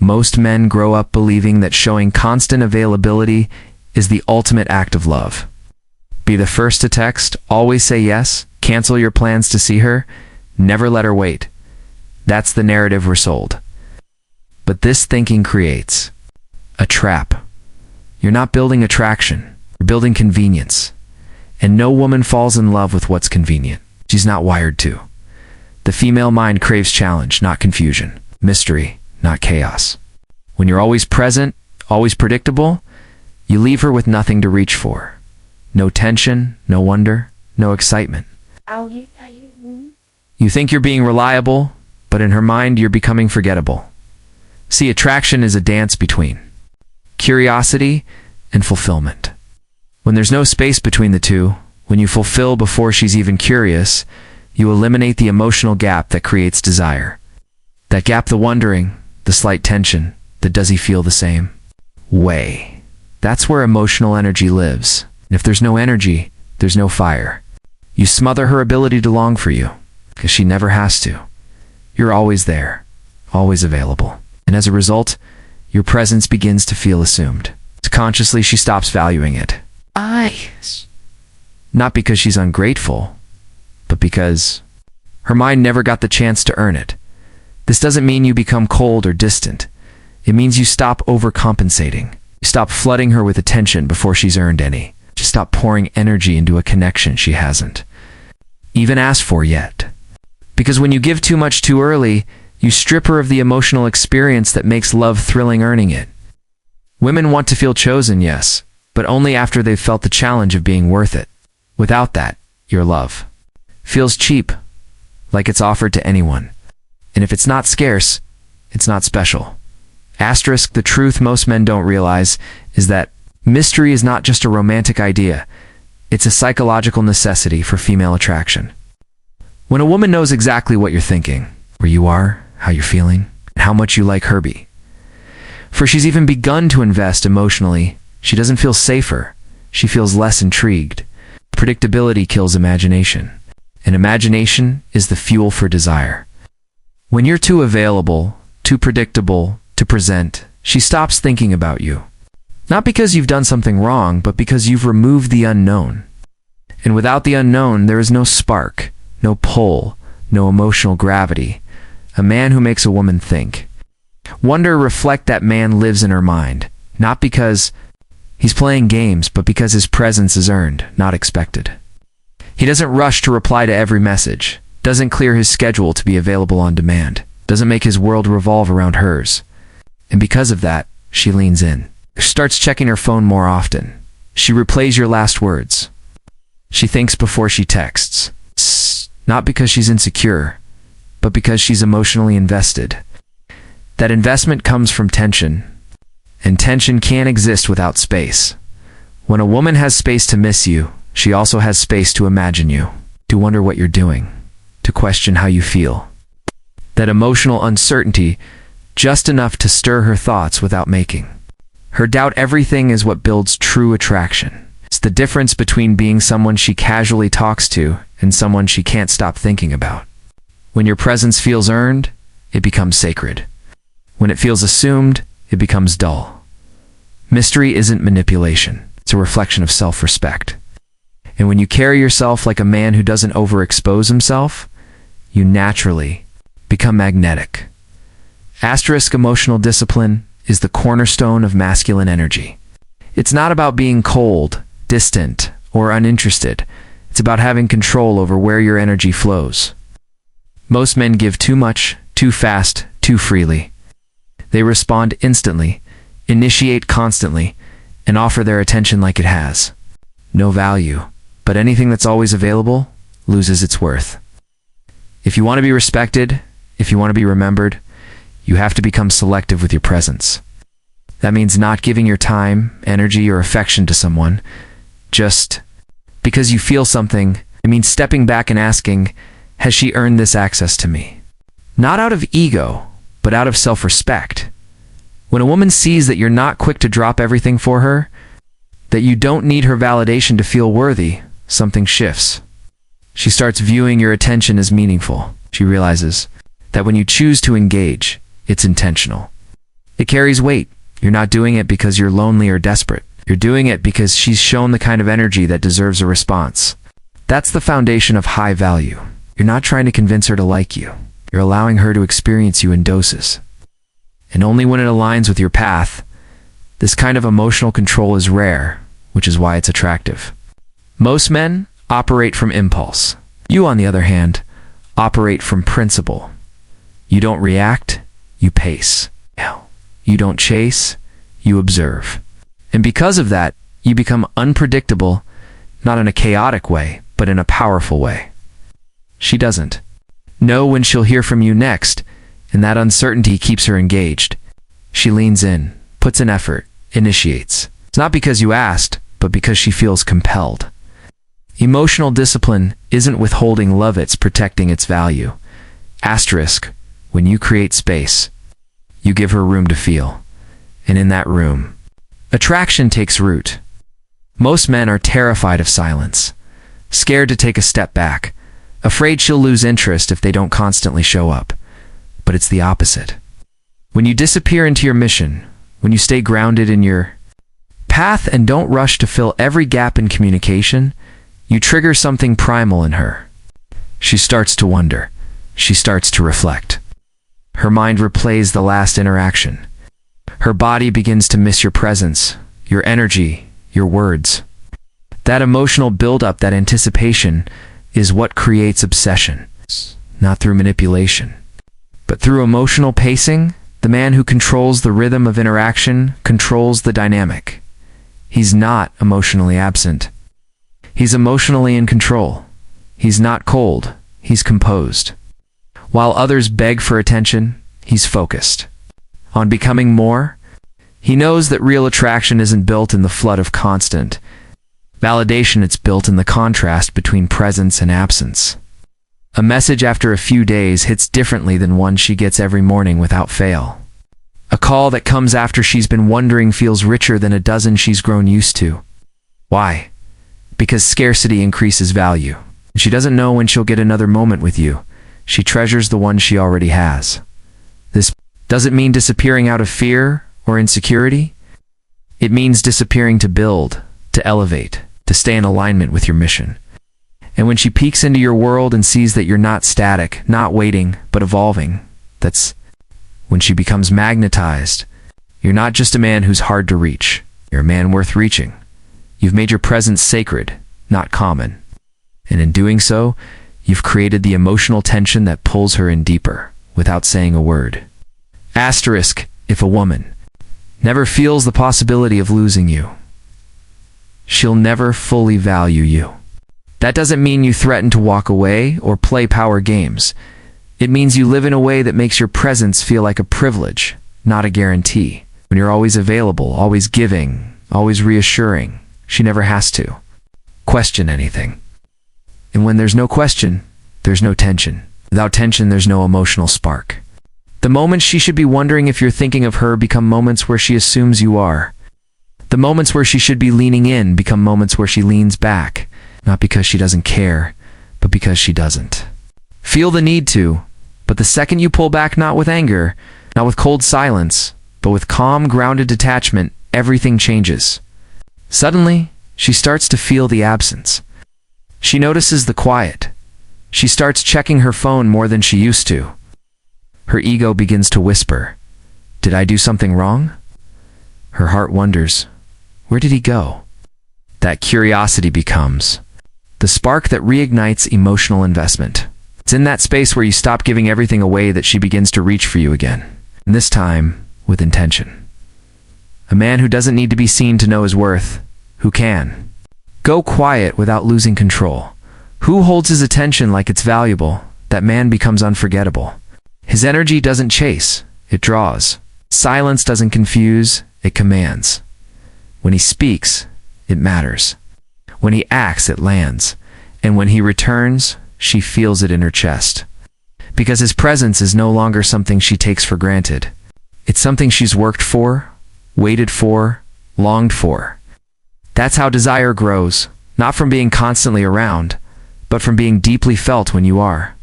Most men grow up believing that showing constant availability is the ultimate act of love. Be the first to text, always say yes, cancel your plans to see her, never let her wait. That's the narrative we're sold. But this thinking creates a trap. You're not building attraction, you're building convenience. And no woman falls in love with what's convenient. She's not wired to. The female mind craves challenge, not confusion. Mystery, not chaos. When you're always present, always predictable, you leave her with nothing to reach for. No tension, no wonder, no excitement. You think you're being reliable, but in her mind you're becoming forgettable. See, attraction is a dance between curiosity and fulfillment. When there's no space between the two, when you fulfill before she's even curious, you eliminate the emotional gap that creates desire. That gap, the wondering, the slight tension, the does he feel the same way. That's where emotional energy lives. And if there's no energy, there's no fire. You smother her ability to long for you, because she never has to. You're always there, always available. And as a result, your presence begins to feel assumed. Consciously, she stops valuing it. Not because she's ungrateful, but because her mind never got the chance to earn it. This doesn't mean you become cold or distant. It means you stop overcompensating. You stop flooding her with attention before she's earned any. Just stop pouring energy into a connection she hasn't even asked for yet. Because when you give too much too early, you strip her of the emotional experience that makes love thrilling earning it. Women want to feel chosen, yes, but only after they've felt the challenge of being worth it. Without that, your love feels cheap, like it's offered to anyone. And if it's not scarce, it's not special. Asterisk, the truth most men don't realize is that mystery is not just a romantic idea. It's a psychological necessity for female attraction. When a woman knows exactly what you're thinking, where you are, how you're feeling, and how much you like Herbie, for she's even begun to invest emotionally, she doesn't feel safer. She feels less intrigued. Predictability kills imagination, and imagination is the fuel for desire. When you're too available, too predictable to present, she stops thinking about you. Not because you've done something wrong, but because you've removed the unknown. And without the unknown, there is no spark, no pull, no emotional gravity. A man who makes a woman think. Wonder reflect that man lives in her mind, not because he's playing games, but because his presence is earned, not expected. He doesn't rush to reply to every message, doesn't clear his schedule to be available on demand, doesn't make his world revolve around hers. And because of that, she leans in. Starts checking her phone more often. She replays your last words. She thinks before she texts. Not because she's insecure, but because she's emotionally invested. That investment comes from tension, and tension can't exist without space. When a woman has space to miss you, she also has space to imagine you, to wonder what you're doing, to question how you feel. That emotional uncertainty, just enough to stir her thoughts without making her doubt everything, is what builds true attraction. It's the difference between being someone she casually talks to and someone she can't stop thinking about. When your presence feels earned, it becomes sacred. When it feels assumed, it becomes dull. Mystery isn't manipulation. It's a reflection of self-respect. And when you carry yourself like a man who doesn't overexpose himself, you naturally become magnetic. Asterisk, emotional discipline is the cornerstone of masculine energy. It's not about being cold, distant, or uninterested. It's about having control over where your energy flows. Most men give too much, too fast, too freely. They respond instantly, initiate constantly, and offer their attention like it has no value. But anything that's always available loses its worth. If you want to be respected, if you want to be remembered, you have to become selective with your presence. That means not giving your time, energy, or affection to someone just because you feel something. It means stepping back and asking, has she earned this access to me? Not out of ego, but out of self-respect. When a woman sees that you're not quick to drop everything for her, that you don't need her validation to feel worthy, something shifts. She starts viewing your attention as meaningful. She realizes that when you choose to engage, it's intentional. It carries weight. You're not doing it because you're lonely or desperate. You're doing it because she's shown the kind of energy that deserves a response. That's the foundation of high value. You're not trying to convince her to like you. You're allowing her to experience you in doses. And only when it aligns with your path. This kind of emotional control is rare, which is why it's attractive. Most men operate from impulse. You, on the other hand, operate from principle. You don't react, you pace. You don't chase, you observe. And because of that, you become unpredictable, not in a chaotic way, but in a powerful way. She doesn't know when she'll hear from you next, and that uncertainty keeps her engaged. She leans in, puts in effort, initiates. It's not because you asked, but because she feels compelled. Emotional discipline isn't withholding love, it's protecting its value. Asterisk, when you create space, you give her room to feel. And in that room, attraction takes root. Most men are terrified of silence, scared to take a step back, afraid she'll lose interest if they don't constantly show up. But it's the opposite. When you disappear into your mission, when you stay grounded in your path and don't rush to fill every gap in communication, you trigger something primal in her. She starts to wonder. She starts to reflect. Her mind replays the last interaction. Her body begins to miss your presence, your energy, your words. That emotional buildup, that anticipation, is what creates obsession. Not through manipulation, but through emotional pacing. The man who controls the rhythm of interaction controls the dynamic. He's not emotionally absent. He's emotionally in control. He's not cold. He's composed. While others beg for attention, he's focused on becoming more. He knows that real attraction isn't built in the flood of constant validation, it's built in the contrast between presence and absence. A message after a few days hits differently than one she gets every morning without fail. A call that comes after she's been wondering feels richer than a dozen she's grown used to. Why? Because scarcity increases value. She doesn't know when she'll get another moment with you. She treasures the one she already has. This doesn't mean disappearing out of fear or insecurity. It means disappearing to build, to elevate, to stay in alignment with your mission. And when she peeks into your world and sees that you're not static, not waiting, but evolving, that's when she becomes magnetized. You're not just a man who's hard to reach. You're a man worth reaching. You've made your presence sacred, not common. And in doing so, you've created the emotional tension that pulls her in deeper, without saying a word. Asterisk, if a woman never feels the possibility of losing you, she'll never fully value you. That doesn't mean you threaten to walk away or play power games. It means you live in a way that makes your presence feel like a privilege, not a guarantee. When you're always available, always giving, always reassuring, she never has to question anything. And when there's no question, there's no tension. Without tension, there's no emotional spark. The moments she should be wondering if you're thinking of her become moments where she assumes you are. The moments where she should be leaning in become moments where she leans back, not because she doesn't care, but because she doesn't feel the need to. But the second you pull back, not with anger, not with cold silence, but with calm, grounded detachment, everything changes. Suddenly, she starts to feel the absence. She notices the quiet. She starts checking her phone more than she used to. Her ego begins to whisper, "Did I do something wrong?" Her heart wonders, "Where did he go?" That curiosity becomes the spark that reignites emotional investment. It's in that space where you stop giving everything away that she begins to reach for you again, and this time with intention. A man who doesn't need to be seen to know his worth, who can go quiet without losing control, who holds his attention like it's valuable, that man becomes unforgettable. His energy doesn't chase, it draws. Silence doesn't confuse, it commands. When he speaks, it matters. When he acts, it lands. And when he returns, she feels it in her chest. Because his presence is no longer something she takes for granted. It's something she's worked for, waited for, longed for. That's how desire grows, not from being constantly around, but from being deeply felt when you are.